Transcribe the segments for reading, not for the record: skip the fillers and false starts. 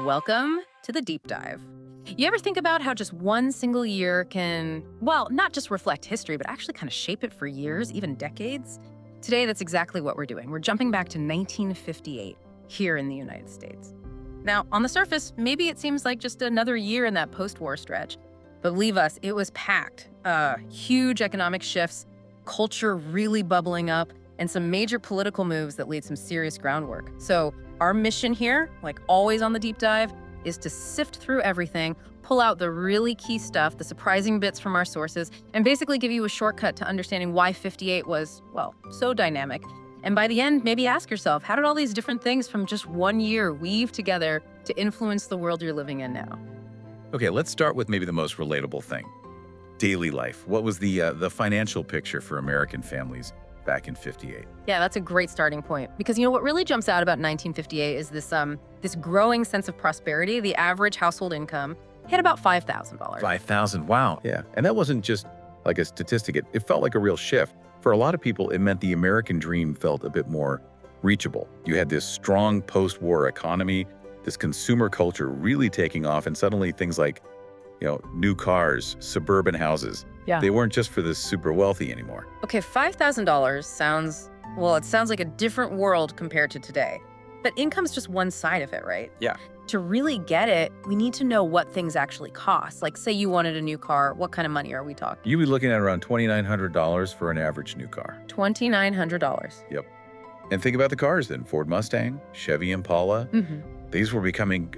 Welcome to the deep dive. You ever think about how just one single year can, well, not just reflect history, but actually kind of shape it for years, even decades? Today, that's exactly what we're doing. We're jumping back to 1958 here in the United States. Now, on the surface, maybe it seems like just another year in that post-war stretch. But believe us, it was packed. Huge economic shifts, culture really bubbling up, and some major political moves that laid some serious groundwork. So our mission here, like always on the deep dive, is to sift through everything, pull out the really key stuff, the surprising bits from our sources, and basically give you a shortcut to understanding why 58 was, well, so dynamic. And by the end, maybe ask yourself, how did all these different things from just one year weave together to influence the world you're living in now? Okay, let's start with maybe the most relatable thing. Daily life. What was the financial picture for American families back in 58? Yeah, that's a great starting point. Because what really jumps out about 1958 is this growing sense of prosperity. The average household income hit about $5,000. 5,000, wow. Yeah, and that wasn't just like a statistic. It felt like a real shift. For a lot of people, it meant the American dream felt a bit more reachable. You had this strong post-war economy, this consumer culture really taking off, and suddenly things like, new cars, suburban houses, Yeah. they weren't just for the super wealthy anymore. Okay, $5,000 sounds like a different world compared to today. But income's just one side of it, right? Yeah. To really get it, we need to know what things actually cost. Like, say you wanted a new car, what kind of money are we talking? You'd be looking at around $2,900 for an average new car. $2,900. Yep. And think about the cars then. Ford Mustang, Chevy Impala. Mm-hmm. These were becoming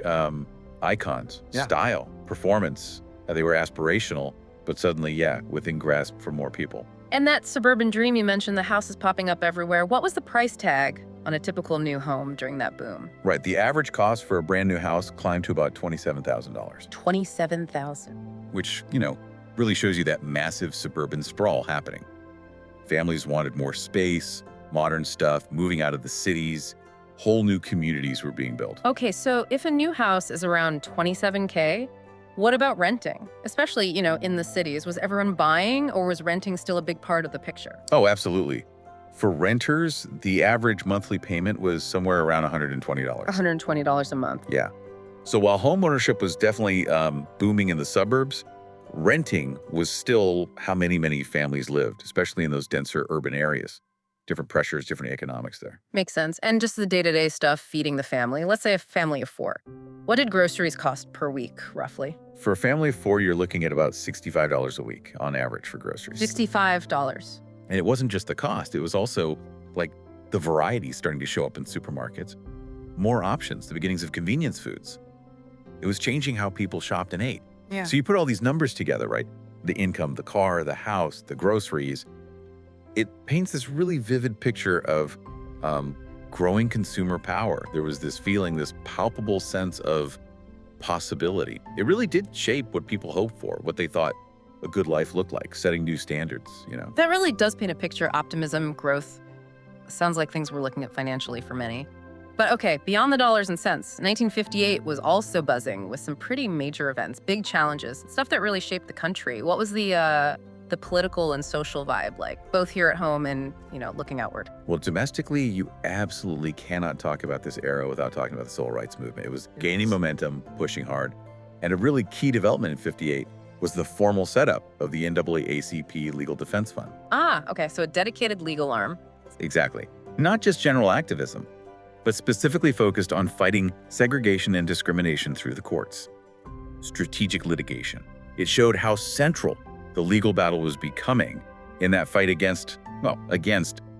icons, Yeah. style, performance. They were aspirational, but suddenly, within grasp for more people. And that suburban dream you mentioned, the houses popping up everywhere. What was the price tag on a typical new home during that boom? Right. The average cost for a brand new house climbed to about $27,000, $27,000. which, really shows you that massive suburban sprawl happening. Families wanted more space, modern stuff, moving out of the cities. Whole new communities were being built. Okay, so if a new house is around $27K, what about renting? Especially, in the cities. Was everyone buying, or was renting still a big part of the picture? Oh, absolutely. For renters, the average monthly payment was somewhere around $120. $120 a month. Yeah. So while homeownership was definitely booming in the suburbs, renting was still how many families lived, especially in those denser urban areas. Different pressures, different economics there. Makes sense. And just the day-to-day stuff feeding the family. Let's say a family of 4. What did groceries cost per week, roughly? For a family of 4, you're looking at about $65 a week on average for groceries. $65. And it wasn't just the cost. It was also like the variety starting to show up in supermarkets. More options, the beginnings of convenience foods. It was changing how people shopped and ate. Yeah. So you put all these numbers together, right? The income, the car, the house, the groceries. It paints this really vivid picture of growing consumer power. There was this feeling, this palpable sense of possibility. It really did shape what people hoped for, what they thought a good life looked like, setting new standards, That really does paint a picture of optimism, growth. Sounds like things we're looking at financially for many. But okay, beyond the dollars and cents, 1958 was also buzzing with some pretty major events, big challenges, stuff that really shaped the country. What was the political and social vibe like, both here at home and, looking outward? Well, domestically, you absolutely cannot talk about this era without talking about the civil rights movement. It was gaining momentum, pushing hard. And a really key development in 58 was the formal setup of the NAACP Legal Defense Fund. Ah, okay, so a dedicated legal arm. Exactly. Not just general activism, but specifically focused on fighting segregation and discrimination through the courts. Strategic litigation. It showed how central the legal battle was becoming in that fight against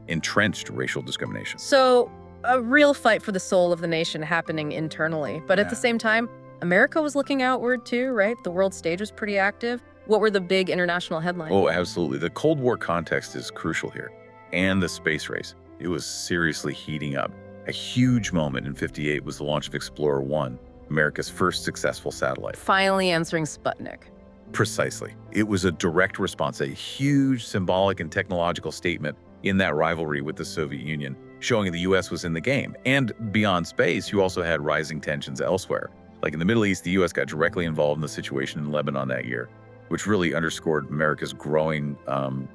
entrenched racial discrimination. So a real fight for the soul of the nation happening internally. But at the Yeah. same time, America was looking outward too, right? The world stage was pretty active. What were the big international headlines? Oh, absolutely. The Cold War context is crucial here. And the space race. It was seriously heating up. A huge moment in 58 was the launch of Explorer 1, America's first successful satellite. Finally answering Sputnik. Precisely. It was a direct response, a huge symbolic and technological statement in that rivalry with the Soviet Union, showing the U.S. was in the game. And beyond space, you also had rising tensions elsewhere. Like in the Middle East, the U.S. got directly involved in the situation in Lebanon that year, which really underscored America's growing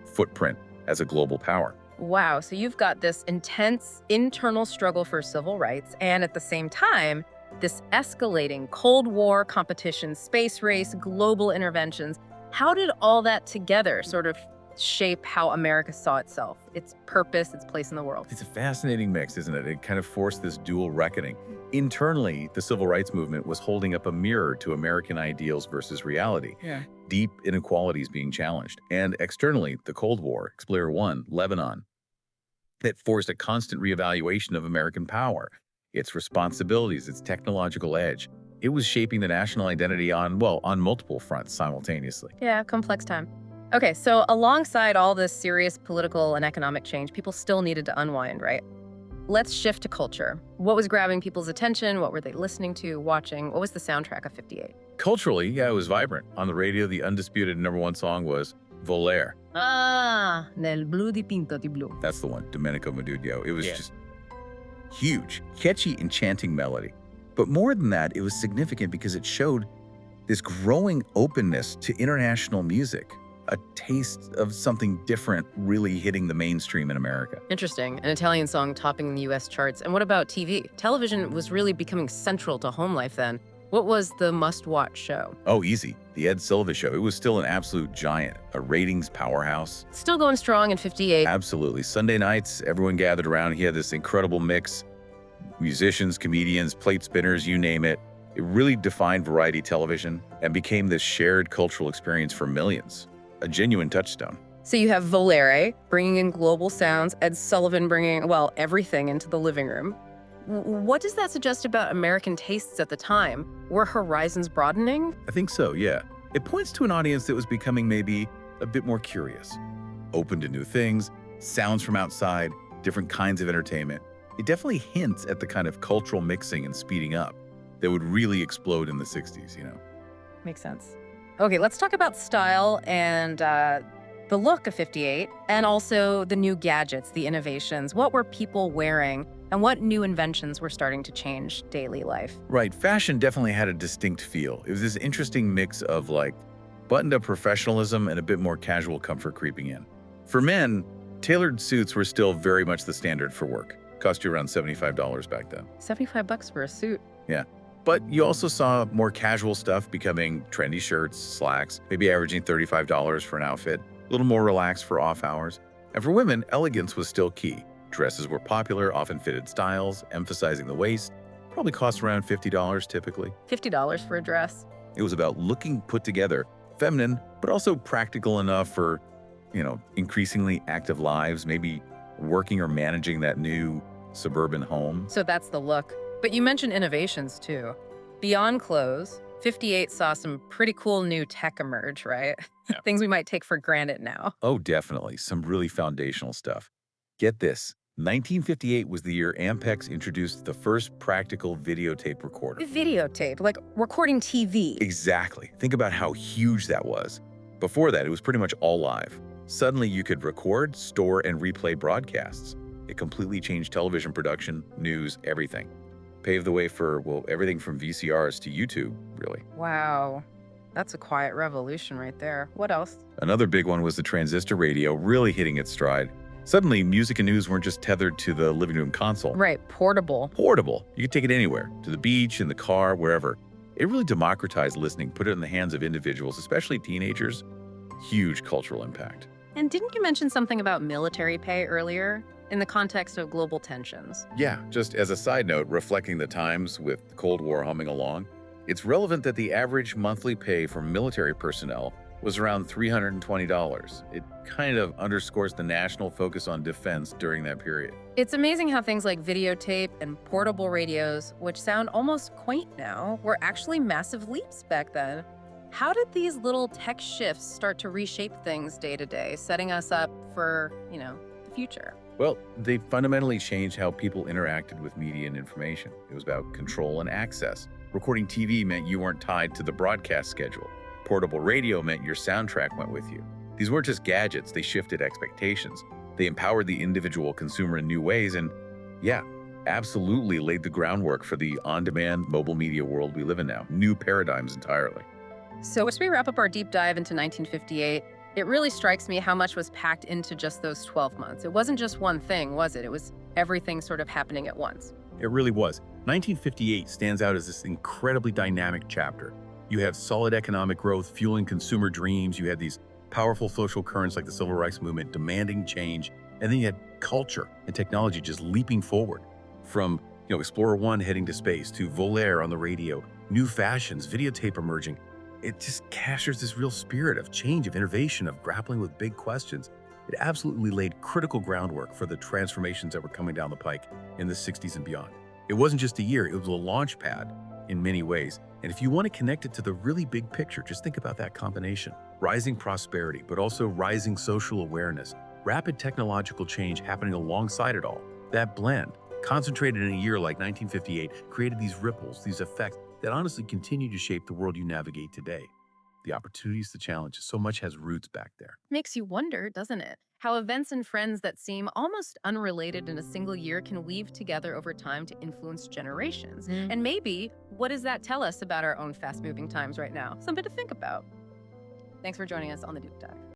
footprint as a global power. Wow, so you've got this intense internal struggle for civil rights, and at the same time, this escalating Cold War competition, space race, global interventions. How did all that together sort of shape how America saw itself, its purpose, its place in the world? It's a fascinating mix, isn't it? It kind of forced this dual reckoning. Internally, the civil rights movement was holding up a mirror to American ideals versus reality. Yeah. Deep inequalities being challenged. And externally, the Cold War, Explorer 1, Lebanon, that forced a constant reevaluation of American power, its responsibilities, its technological edge. It was shaping the national identity on multiple fronts simultaneously. Yeah, complex time. Okay, so alongside all this serious political and economic change, people still needed to unwind, right? Let's shift to culture. What was grabbing people's attention? What were they listening to, watching? What was the soundtrack of 58? Culturally, yeah, it was vibrant. On the radio, the undisputed #1 song was Volare. Ah, nel blu dipinto di blu. That's the one, Domenico Modugno. It was Yeah. just huge, catchy, enchanting melody. But more than that, it was significant because it showed this growing openness to international music, a taste of something different really hitting the mainstream in America. Interesting. An Italian song topping the US charts. And what about TV? Television was really becoming central to home life then. What was the must-watch show? Oh, easy. The Ed Sullivan Show. It was still an absolute giant, a ratings powerhouse. Still going strong in 58. Absolutely. Sunday nights, everyone gathered around. He had this incredible mix. Musicians, comedians, plate spinners, you name it. It really defined variety television and became this shared cultural experience for millions. A genuine touchstone. So you have Volare bringing in global sounds, Ed Sullivan bringing, everything into the living room. What does that suggest about American tastes at the time? Were horizons broadening? I think so, yeah. It points to an audience that was becoming maybe a bit more curious, open to new things, sounds from outside, different kinds of entertainment. It definitely hints at the kind of cultural mixing and speeding up that would really explode in the 60s, Makes sense. Okay, let's talk about style and the look of 58, and also the new gadgets, the innovations. What were people wearing, and what new inventions were starting to change daily life? Right, fashion definitely had a distinct feel. It was this interesting mix of buttoned-up professionalism and a bit more casual comfort creeping in. For men, tailored suits were still very much the standard for work. Cost you around $75 back then. $75 for a suit. Yeah. But you also saw more casual stuff becoming trendy shirts, slacks, maybe averaging $35 for an outfit, a little more relaxed for off hours. And for women, elegance was still key. Dresses were popular, often fitted styles, emphasizing the waist. Probably cost around $50 typically. $50 for a dress. It was about looking put together, feminine, but also practical enough for, increasingly active lives, maybe working or managing that new suburban home. So that's the look. But you mentioned innovations too. Beyond clothes, 58 saw some pretty cool new tech emerge, right? Yeah. Things we might take for granted now. Oh, definitely. Some really foundational stuff. Get this. 1958 was the year Ampex introduced the first practical videotape recorder. Videotape, like recording TV. Exactly. Think about how huge that was. Before that, it was pretty much all live. Suddenly, you could record, store, and replay broadcasts. It completely changed television production, news, everything. Paved the way for, everything from VCRs to YouTube, really. Wow. That's a quiet revolution right there. What else? Another big one was the transistor radio really hitting its stride. Suddenly, music and news weren't just tethered to the living room console. Right, portable. Portable. You could take it anywhere, to the beach, in the car, wherever. It really democratized listening, put it in the hands of individuals, especially teenagers. Huge cultural impact. And didn't you mention something about military pay earlier? In the context of global tensions. Yeah, just as a side note, reflecting the times with the Cold War humming along, it's relevant that the average monthly pay for military personnel was around $320. It kind of underscores the national focus on defense during that period. It's amazing how things like videotape and portable radios, which sound almost quaint now, were actually massive leaps back then. How did these little tech shifts start to reshape things day to day, setting us up for, the future? Well, they fundamentally changed how people interacted with media and information. It was about control and access. Recording TV meant you weren't tied to the broadcast schedule. Portable radio meant your soundtrack went with you. These weren't just gadgets, they shifted expectations. They empowered the individual consumer in new ways and, absolutely laid the groundwork for the on-demand mobile media world we live in now. New paradigms entirely. So as we wrap up our deep dive into 1958, it really strikes me how much was packed into just those 12 months. It wasn't just one thing, was it? It was everything sort of happening at once. It really was. 1958 stands out as this incredibly dynamic chapter. You have solid economic growth fueling consumer dreams. You had these powerful social currents like the Civil Rights Movement demanding change. And then you had culture and technology just leaping forward from, Explorer 1 heading to space to Volaire on the radio, new fashions, videotape emerging. It just captures this real spirit of change, of innovation, of grappling with big questions. It absolutely laid critical groundwork for the transformations that were coming down the pike in the 60s and beyond. It wasn't just a year, it was a launch pad in many ways. And if you want to connect it to the really big picture, just think about that combination. Rising prosperity, but also rising social awareness, rapid technological change happening alongside it all. That blend, concentrated in a year like 1958, created these ripples, these effects that honestly continue to shape the world you navigate today. The opportunities, the challenges, so much has roots back there. Makes you wonder, doesn't it? How events and trends that seem almost unrelated in a single year can weave together over time to influence generations. And maybe, what does that tell us about our own fast-moving times right now? Something to think about. Thanks for joining us on The Deep Dive.